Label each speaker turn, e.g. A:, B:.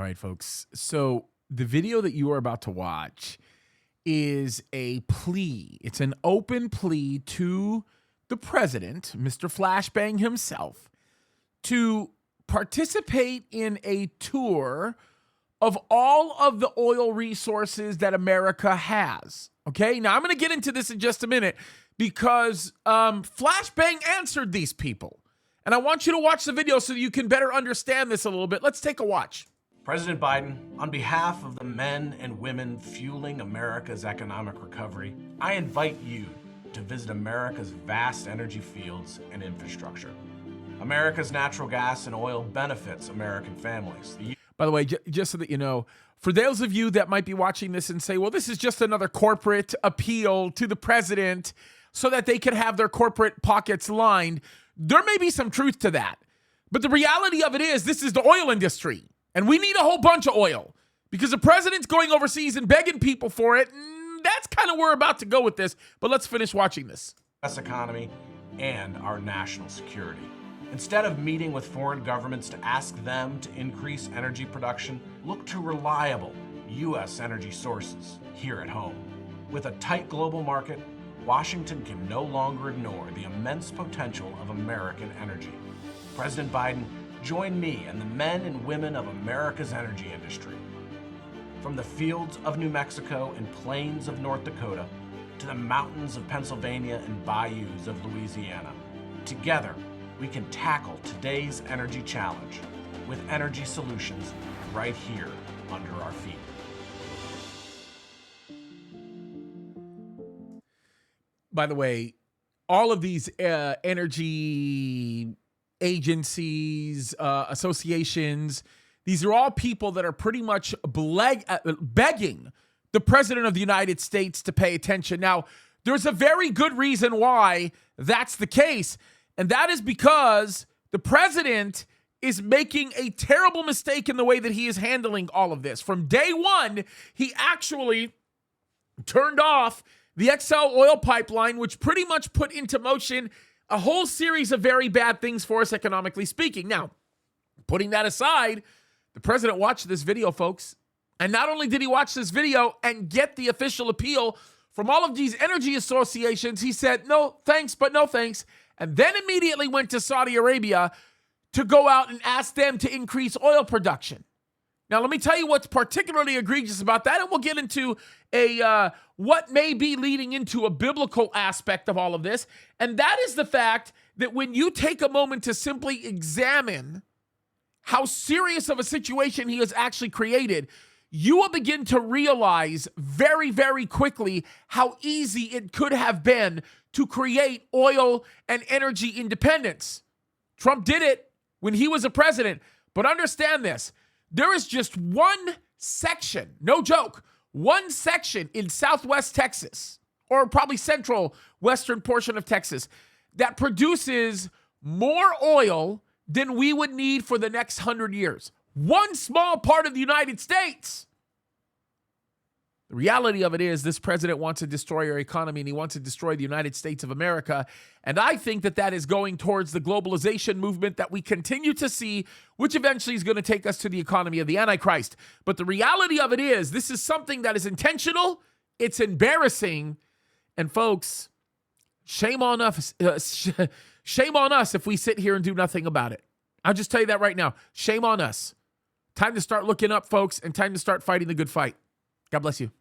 A: All right, folks. So the video that you are about to watch is a plea. It's an open plea to the president, Mr. Flashbang himself, to participate in a tour of all of the oil resources that America has. Okay, now I'm going to get into this in just a minute because Flashbang answered these people. And I want you to watch the video so you can better understand this a little bit. Let's take a watch.
B: President Biden, on behalf of the men and women fueling America's economic recovery, I invite you to visit America's vast energy fields and infrastructure. America's natural gas and oil benefits American families.
A: By the way, just so that you know, for those of you that might be watching this and say, well, this is just another corporate appeal to the president so that they can have their corporate pockets lined, there may be some truth to that. But the reality of it is this is the oil industry. And we need a whole bunch of oil because the president's going overseas and begging people for it. That's kind of where we're about to go with this. But let's finish watching this.
B: U.S. economy and our national security. Instead of meeting with foreign governments to ask them to increase energy production, look to reliable U.S. energy sources here at home. With a tight global market, Washington can no longer ignore the immense potential of American energy. President Biden, join me and the men and women of America's energy industry. From the fields of New Mexico and plains of North Dakota to the mountains of Pennsylvania and bayous of Louisiana, together we can tackle today's energy challenge with energy solutions right here under our feet.
A: By the way, all of these energy agencies, associations, these are all people that are pretty much begging the president of the United States to pay attention. Now, there's a very good reason why that's the case, and that is because the president is making a terrible mistake in the way that he is handling all of this. From day one, he actually turned off the XL oil pipeline, which pretty much put into motion a whole series of very bad things for us economically speaking. Now, putting that aside, the president watched this video, folks. And not only did he watch this video and get the official appeal from all of these energy associations, he said, no thanks, but no thanks. And then immediately went to Saudi Arabia to go out and ask them to increase oil production. Now, let me tell you what's particularly egregious about that, and we'll get into what may be leading into a biblical aspect of all of this, and that is the fact that when you take a moment to simply examine how serious of a situation he has actually created, you will begin to realize very, very quickly how easy it could have been to create oil and energy independence. Trump did it when he was a president, but understand this. There is just one section, no joke, one section in Southwest Texas, or probably central western portion of Texas, that produces more oil than we would need for the next 100 years. One small part of the United States. The reality of it is this president wants to destroy our economy and he wants to destroy the United States of America. And I think that that is going towards the globalization movement that we continue to see, which eventually is going to take us to the economy of the Antichrist. But the reality of it is this is something that is intentional. It's embarrassing. And folks, shame on us. Shame on us if we sit here and do nothing about it. I'll just tell you that right now. Shame on us. Time to start looking up, folks, and time to start fighting the good fight. God bless you.